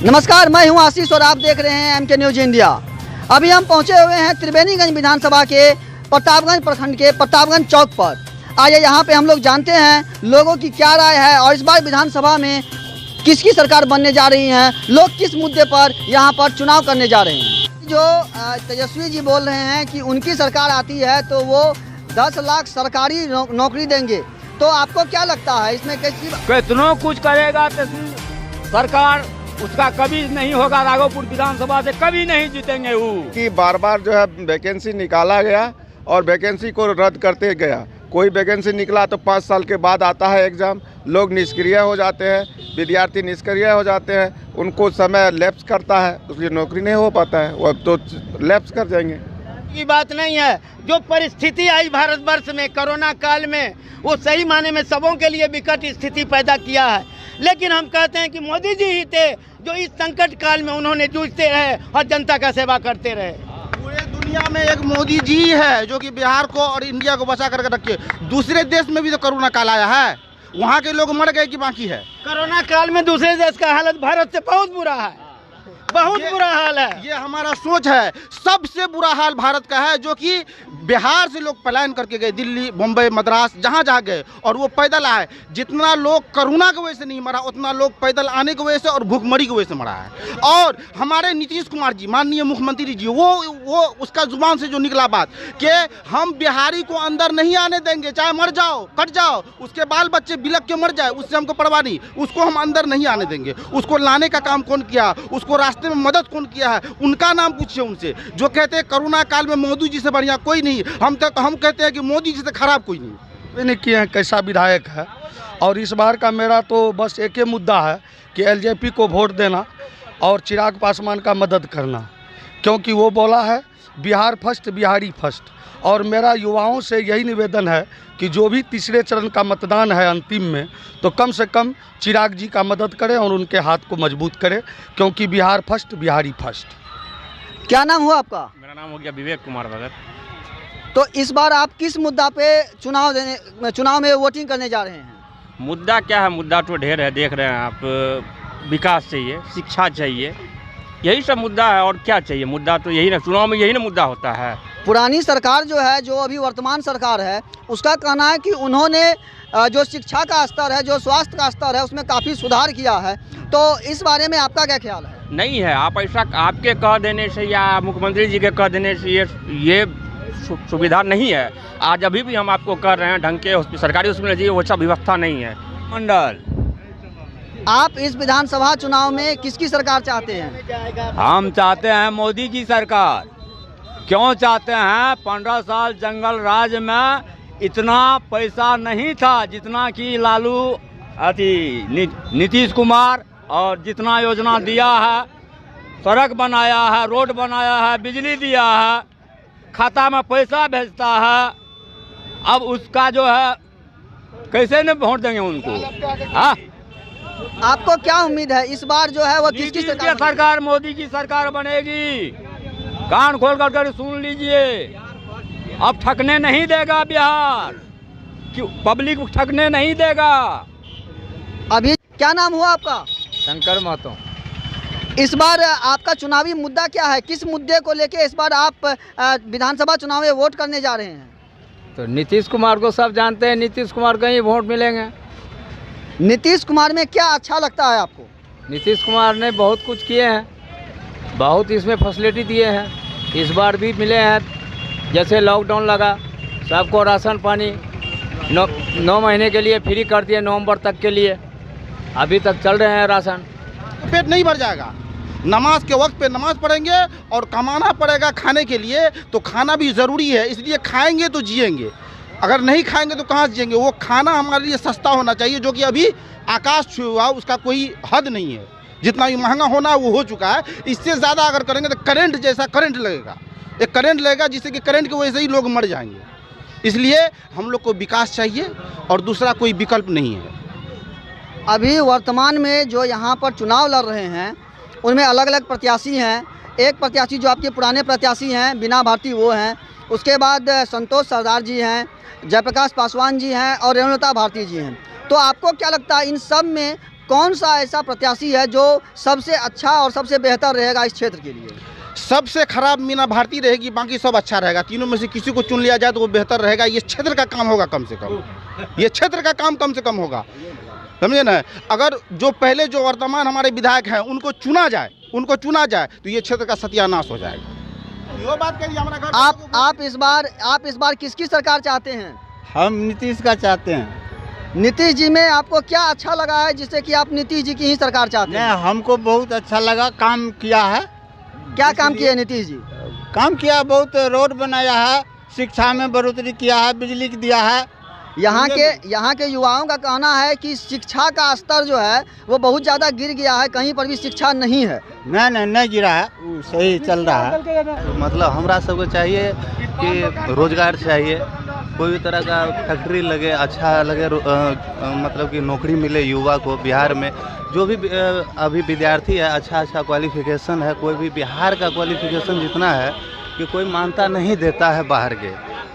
नमस्कार, मैं हूं आशीष और आप देख रहे हैं MK न्यूज इंडिया। अभी हम पहुंचे हुए हैं त्रिवेणीगंज विधानसभा के प्रतापगंज प्रखंड के प्रतापगंज चौक पर। आइए यहां पे हम लोग जानते हैं लोगों की क्या राय है और इस बार विधानसभा में किसकी सरकार बनने जा रही है, लोग किस मुद्दे पर यहां पर चुनाव करने जा रहे हैं। जो तेजस्वी जी बोल रहे हैं कि उनकी सरकार आती है तो वो 10 लाख सरकारी नौकरी देंगे, तो आपको क्या लगता है इसमें कितनों कुछ करेगा सरकार, उसका कभी नहीं होगा। राघोपुर विधानसभा से कभी नहीं जीतेंगे वो। कि बार बार जो है वैकेंसी निकाला गया और वैकेंसी को रद्द करते गया। कोई वैकेंसी निकला तो 5 साल के बाद आता है एग्ज़ाम, लोग निष्क्रिय हो जाते हैं, विद्यार्थी निष्क्रिय हो जाते हैं, उनको समय लैप्स करता है, उसकी नौकरी नहीं हो पाता है, वो तो लैप्स कर जाएंगे। की बात नहीं है। जो परिस्थिति आई भारतवर्ष में कोरोना काल में, वो सही माने में सबों के लिए विकट स्थिति पैदा किया है। लेकिन हम कहते हैं कि मोदी जी ही थे जो इस संकट काल में उन्होंने जूझते रहे और जनता का सेवा करते रहे। पूरे दुनिया में एक मोदी जी है जो कि बिहार को और इंडिया को बचा करके रखे। दूसरे देश में भी तो कोरोना काल आया है, वहाँ के लोग मर गए कि बाकी है। कोरोना काल में दूसरे देश का हालत भारत से बहुत बुरा है, बहुत बुरा हाल है। ये हमारा सोच है, सबसे बुरा हाल भारत का है, जो कि बिहार से लोग पलायन करके गए दिल्ली, मुंबई, मद्रास, जहाँ जहाँ गए और वो पैदल आए। जितना लोग कोरोना की वजह से नहीं मरा, उतना लोग पैदल आने की वजह से और भूखमरी की वजह से मरा है। और हमारे नीतीश कुमार जी, माननीय मुख्यमंत्री जी, वो उसका जुबान से जो निकला बात कि हम बिहारी को अंदर नहीं आने देंगे, चाहे मर जाओ, कट जाओ, उसके बाल बच्चे बिलक के मर जाए, उससे हमको परवाह नहीं, उसको हम अंदर नहीं आने देंगे। उसको लाने का काम कौन किया, उसको रास्ते में मदद कौन किया है, उनका नाम पूछिए उनसे। जो कहते हैं कोरोना काल में मोदी जी से बढ़िया कोई नहीं, हम कहते हैं कि मोदी जी से खराब कोई नहीं। नहीं किए हैं कैसा विधायक है। और इस बार का मेरा तो बस एक ही मुद्दा है कि LJP को वोट देना और चिराग पासवान का मदद करना, क्योंकि वो बोला है बिहार फर्स्ट, बिहारी फर्स्ट। और मेरा युवाओं से यही निवेदन है कि जो भी तीसरे चरण का मतदान है अंतिम में, तो कम से कम चिराग जी का मदद करें और उनके हाथ को मजबूत करें, क्योंकि बिहार फर्स्ट, बिहारी फर्स्ट। क्या नाम हुआ आपका? मेरा नाम हो गया विवेक कुमार भगत। तो इस बार आप किस मुद्दा पे चुनाव में वोटिंग करने जा रहे हैं? मुद्दा क्या है, मुद्दा तो ढेर है, देख रहे हैं आप। विकास चाहिए, शिक्षा चाहिए, यही सब मुद्दा है। और क्या चाहिए? मुद्दा तो यही ना, चुनाव में यही ना मुद्दा होता है। पुरानी सरकार जो है, जो अभी वर्तमान सरकार है, उसका कहना है कि उन्होंने जो शिक्षा का स्तर है, जो स्वास्थ्य का स्तर है, उसमें काफ़ी सुधार किया है। तो इस बारे में आपका क्या ख्याल है? नहीं है, आप ऐसा आपके कह देने से या मुख्यमंत्री जी के कह देने से ये सुविधा नहीं है। आज अभी भी हम आपको कर रहे हैं, ढंग के सरकारी हॉस्पिटल जी वैसा व्यवस्था नहीं है। मंडल, आप इस विधानसभा चुनाव में किसकी सरकार चाहते हैं? हम चाहते हैं मोदी की सरकार। क्यों चाहते हैं? 15 साल जंगल राज में इतना पैसा नहीं था जितना कि लालू नीतीश कुमार और जितना योजना दिया है, सड़क बनाया है, रोड बनाया है, बिजली दिया है, खाता में पैसा भेजता है। अब उसका जो है कैसे न वोट देंगे उनको? हाँ, आपको क्या उम्मीद है इस बार जो है वो किसकी सरकार? मोदी की सरकार बनेगी। कान खोल कर सुन लीजिए, अब ठकने नहीं देगा बिहार, पब्लिक ठकने नहीं देगा। अभी क्या नाम हुआ आपका? शंकर महतो। इस बार आपका चुनावी मुद्दा क्या है? किस मुद्दे को लेके इस बार आप विधानसभा चुनाव में वोट करने जा रहे हैं? तो नीतीश कुमार को सब जानते हैं, नीतीश कुमार को ही वोट मिलेंगे। नीतीश कुमार में क्या अच्छा लगता है आपको? नीतीश कुमार ने बहुत कुछ किए हैं, बहुत इसमें फैसिलिटी दिए हैं, इस बार भी मिले हैं। जैसे लॉकडाउन लगा, सबको राशन पानी 9 महीने के लिए फ्री कर दिए, नवंबर तक के लिए, अभी तक चल रहे हैं राशन। पेट नहीं भर जाएगा, नमाज के वक्त पे नमाज पढ़ेंगे और कमाना पड़ेगा खाने के लिए, तो खाना भी ज़रूरी है, इसलिए खाएंगे तो जिएंगे। अगर नहीं खाएंगे तो कहाँ से जिएंगे? वो खाना हमारे लिए सस्ता होना चाहिए, जो कि अभी आकाश छुआ हुआ, उसका कोई हद नहीं है। जितना भी महंगा होना है वो हो चुका है। इससे ज़्यादा अगर करेंगे तो करंट जैसा करंट लगेगा, एक करंट लगेगा जिससे कि करंट की वजह से ही लोग मर जाएंगे। इसलिए हम लोग को विकास चाहिए और दूसरा कोई विकल्प नहीं है। अभी वर्तमान में जो यहाँ पर चुनाव लड़ रहे हैं उनमें अलग अलग प्रत्याशी हैं। एक प्रत्याशी जो आपके पुराने प्रत्याशी हैं बीना भारती, वो हैं। उसके बाद संतोष सरदार जी हैं, जयप्रकाश पासवान जी हैं और रेणुलता भारती जी हैं। तो आपको क्या लगता है इन सब में कौन सा ऐसा प्रत्याशी है जो सबसे अच्छा और सबसे बेहतर रहेगा इस क्षेत्र के लिए? सबसे खराब मीना भारती रहेगी, बाकी सब अच्छा रहेगा। तीनों में से किसी को चुन लिया जाए तो वो बेहतर रहेगा। ये क्षेत्र का काम होगा कम से कम, ये क्षेत्र का काम कम से कम होगा, समझे ना। अगर जो पहले जो वर्तमान हमारे विधायक हैं उनको चुना जाए तो ये क्षेत्र का सत्यानाश हो जाएगा। यो बात करिए हमारा घर। आप इस बार किसकी सरकार चाहते हैं? हम नीतीश का चाहते हैं। नीतीश जी में आपको क्या अच्छा लगा है जिससे कि आप नीतीश जी की ही सरकार चाहते हैं? नहीं, हमको बहुत अच्छा लगा, काम किया है। क्या काम किया नीतीश जी? काम किया, बहुत रोड बनाया है, शिक्षा में बढ़ोतरी किया है, बिजली दिया है। यहाँ के युवाओं का कहना है कि शिक्षा का स्तर जो है वो बहुत ज़्यादा गिर गया है, कहीं पर भी शिक्षा नहीं है। नहीं गिरा है, वो सही चल रहा है। मतलब हमरा सबको चाहिए कि रोजगार चाहिए, कोई भी तरह का फैक्ट्री लगे, अच्छा लगे, मतलब कि नौकरी मिले युवा को। बिहार में जो भी अभी विद्यार्थी है, अच्छा क्वालिफिकेशन है, कोई भी बिहार का क्वालिफिकेशन जितना है कि कोई मानता नहीं देता है बाहर के।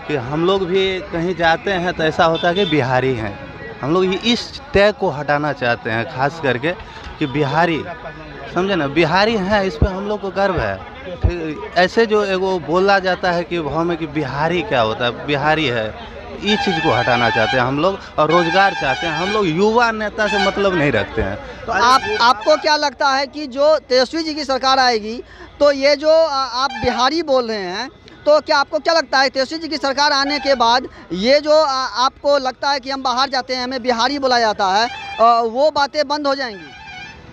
कि हम लोग भी कहीं जाते हैं तो ऐसा होता है कि बिहारी हैं। हम लोग इस टैग को हटाना चाहते हैं, खास करके कि बिहारी, समझे ना, बिहारी हैं, इस पे हम लोग को गर्व है। फिर ऐसे जो एगो बोला जाता है कि भाव में कि बिहारी क्या होता है, बिहारी है, इस चीज़ को हटाना चाहते हैं हम लोग। और रोजगार चाहते हैं हम लोग, युवा नेता से मतलब नहीं रखते हैं। तो आपको क्या लगता है कि जो तेजस्वी जी की सरकार आएगी तो ये जो आप बिहारी बोल रहे हैं, तो क्या आपको क्या लगता है तेजस्वी जी की सरकार आने के बाद ये जो आपको लगता है कि हम बाहर जाते हैं हमें बिहारी बोला जाता है, वो बातें बंद हो जाएंगी?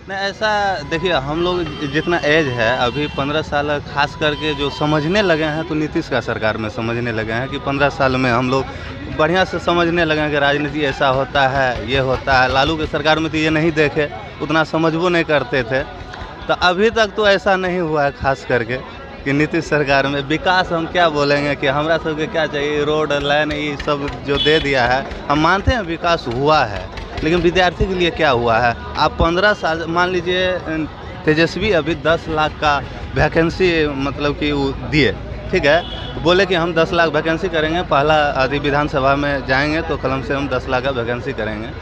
नहीं, ऐसा देखिए, हम लोग जितना एज है अभी 15 साल, खास करके जो समझने लगे हैं तो नीतीश का सरकार में समझने लगे हैं कि 15 साल में हम लोग बढ़िया से समझने लगे हैं कि राजनीति ऐसा होता है, ये होता है। लालू के सरकार में तो ये नहीं देखे, उतना समझबो नहीं करते थे। तो अभी तक तो ऐसा नहीं हुआ है, खास करके कि नीतीश सरकार में विकास हम क्या बोलेंगे कि हमरा सबके क्या चाहिए, रोड लाइन ये सब जो दे दिया है, हम मानते हैं विकास हुआ है, लेकिन विद्यार्थी के लिए क्या हुआ है? आप 15 साल मान लीजिए, तेजस्वी अभी 10 लाख का वैकेंसी मतलब कि दिए, ठीक है, बोले कि हम 10 लाख वैकेंसी करेंगे, पहला आदि विधानसभा में जाएंगे तो कलम से हम 10 लाख का वैकेंसी करेंगे।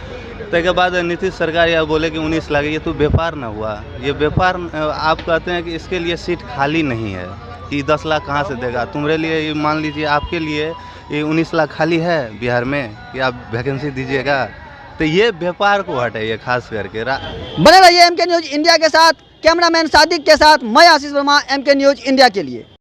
तो के बाद नीतीश सरकार यह बोले कि 19 लाख, ये तो व्यापार ना हुआ। ये व्यापार आप कहते हैं कि इसके लिए सीट खाली नहीं है, कि 10 लाख कहाँ से देगा? तुम्हारे लिए मान लीजिए, आपके लिए ये 19 लाख खाली है बिहार में कि आप वैकेंसी दीजिएगा। तो ये व्यापार को हटाइए खास करके। बने रहिए MK न्यूज़ इंडिया के साथ। कैमरामैन सादिक के साथ मैं आशीष वर्मा, MK न्यूज़ इंडिया के लिए।